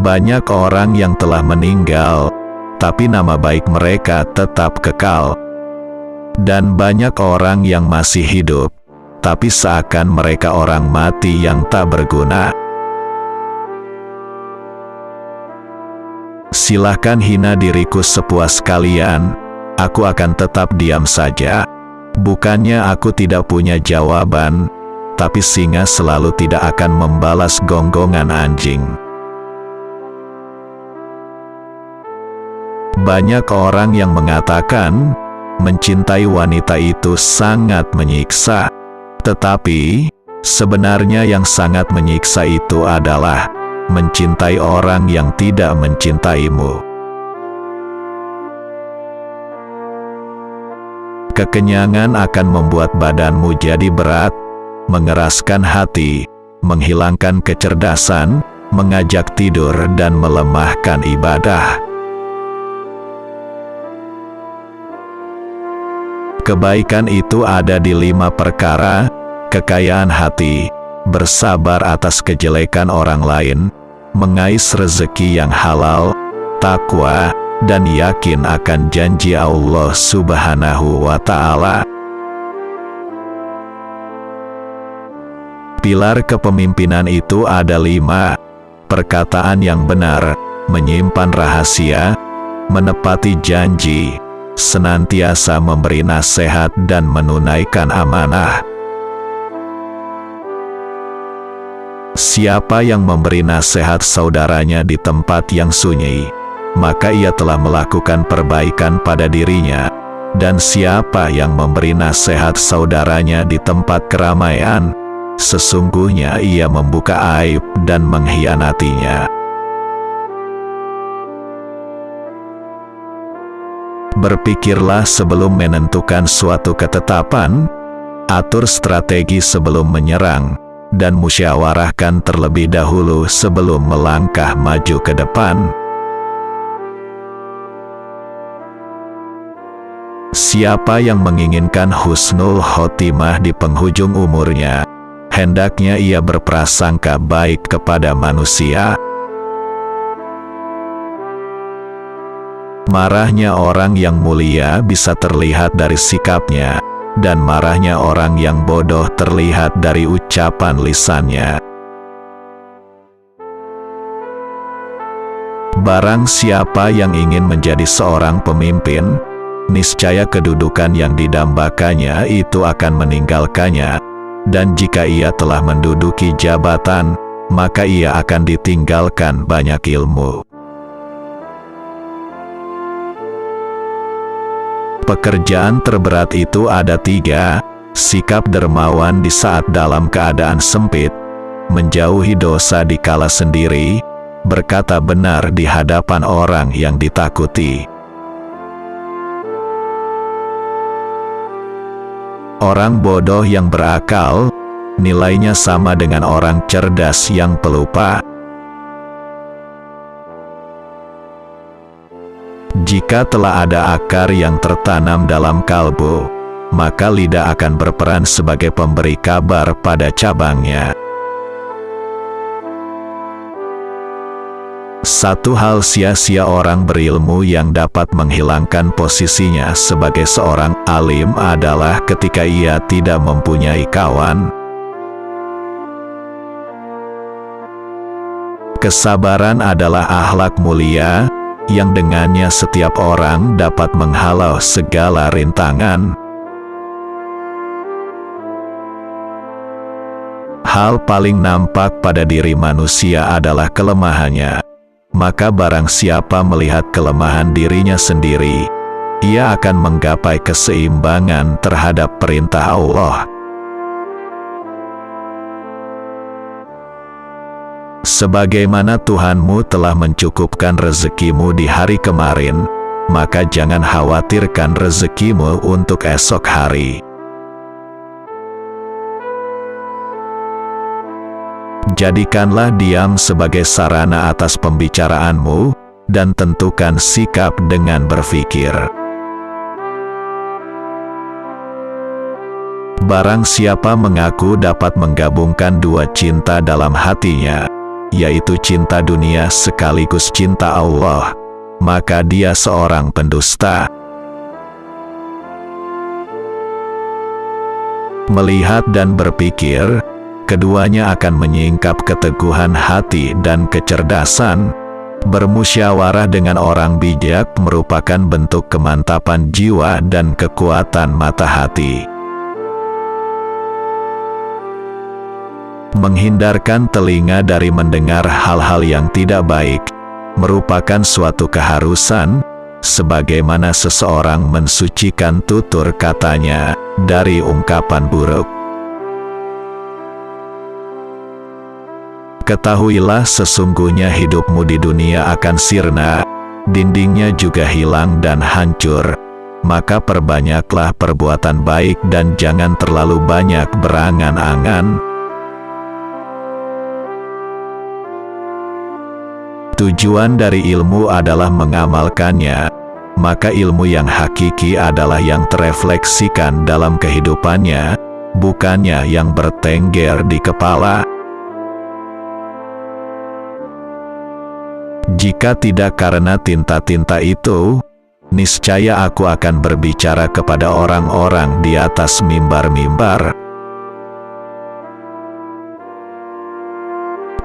Banyak orang yang telah meninggal, tapi nama baik mereka tetap kekal. Dan banyak orang yang masih hidup, tapi seakan mereka orang mati yang tak berguna. Silahkan hina diriku sepuas kalian, aku akan tetap diam saja. Bukannya aku tidak punya jawaban, tapi singa selalu tidak akan membalas gonggongan anjing. Banyak orang yang mengatakan, mencintai wanita itu sangat menyiksa. Tetapi, sebenarnya yang sangat menyiksa itu adalah mencintai orang yang tidak mencintaimu. Kekenyangan akan membuat badanmu jadi berat, mengeraskan hati, menghilangkan kecerdasan, mengajak tidur dan melemahkan ibadah. Kebaikan itu ada di 5 perkara: kekayaan hati, bersabar atas kejelekan orang lain, mengais rezeki yang halal, takwa, dan yakin akan janji Allah Subhanahu wa Ta'ala. Pilar kepemimpinan itu ada 5: perkataan yang benar, menyimpan rahasia, menepati janji, senantiasa memberi nasihat dan menunaikan amanah. Siapa yang memberi nasihat saudaranya di tempat yang sunyi, maka ia telah melakukan perbaikan pada dirinya. Dan siapa yang memberi nasihat saudaranya di tempat keramaian, sesungguhnya ia membuka aib dan mengkhianatinya. Berpikirlah sebelum menentukan suatu ketetapan, atur strategi sebelum menyerang, dan musyawarahkan terlebih dahulu sebelum melangkah maju ke depan. Siapa yang menginginkan husnul khotimah di penghujung umurnya, hendaknya ia berprasangka baik kepada manusia. Marahnya orang yang mulia bisa terlihat dari sikapnya, dan marahnya orang yang bodoh terlihat dari ucapan lisannya. Barang siapa yang ingin menjadi seorang pemimpin, niscaya kedudukan yang didambakannya itu akan meninggalkannya, dan jika ia telah menduduki jabatan, maka ia akan ditinggalkan banyak ilmu. Pekerjaan terberat itu ada 3: sikap dermawan di saat dalam keadaan sempit, menjauhi dosa di kala sendiri, berkata benar di hadapan orang yang ditakuti. Orang bodoh yang berakal, nilainya sama dengan orang cerdas yang pelupa. Jika telah ada akar yang tertanam dalam kalbu, maka lidah akan berperan sebagai pemberi kabar pada cabangnya. Satu hal sia-sia orang berilmu yang dapat menghilangkan posisinya sebagai seorang alim adalah ketika ia tidak mempunyai kawan. Kesabaran adalah akhlak mulia, yang dengannya setiap orang dapat menghalau segala rintangan. Hal paling nampak pada diri manusia adalah kelemahannya. Maka barang siapa melihat kelemahan dirinya sendiri, ia akan menggapai keseimbangan terhadap perintah Allah. Sebagaimana Tuhanmu telah mencukupkan rezekimu di hari kemarin, maka jangan khawatirkan rezekimu untuk esok hari. Jadikanlah diam sebagai sarana atas pembicaraanmu, dan tentukan sikap dengan berpikir. Barang siapa mengaku dapat menggabungkan 2 cinta dalam hatinya, yaitu cinta dunia sekaligus cinta Allah, maka dia seorang pendusta. Melihat dan berpikir, keduanya akan menyingkap keteguhan hati dan kecerdasan. Bermusyawarah dengan orang bijak merupakan bentuk kemantapan jiwa dan kekuatan mata hati. Menghindarkan telinga dari mendengar hal-hal yang tidak baik merupakan suatu keharusan, sebagaimana seseorang mensucikan tutur katanya dari ungkapan buruk. Ketahuilah sesungguhnya hidupmu di dunia akan sirna, dindingnya juga hilang dan hancur. Maka perbanyaklah perbuatan baik dan jangan terlalu banyak berangan-angan. Tujuan dari ilmu adalah mengamalkannya, maka ilmu yang hakiki adalah yang terefleksikan dalam kehidupannya, bukannya yang bertengger di kepala. Jika tidak karena tinta-tinta itu, niscaya aku akan berbicara kepada orang-orang di atas mimbar-mimbar.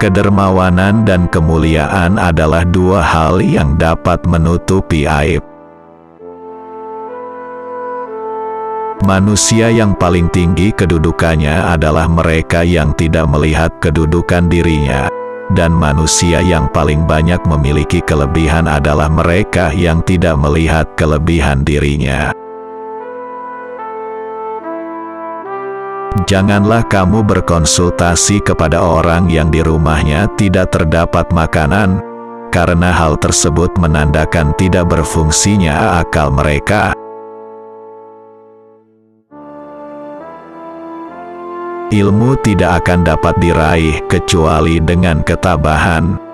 Kedermawanan dan kemuliaan adalah dua hal yang dapat menutupi aib. Manusia yang paling tinggi kedudukannya adalah mereka yang tidak melihat kedudukan dirinya. Dan manusia yang paling banyak memiliki kelebihan adalah mereka yang tidak melihat kelebihan dirinya. Janganlah kamu berkonsultasi kepada orang yang di rumahnya tidak terdapat makanan, karena hal tersebut menandakan tidak berfungsinya akal mereka. Ilmu tidak akan dapat diraih kecuali dengan ketabahan.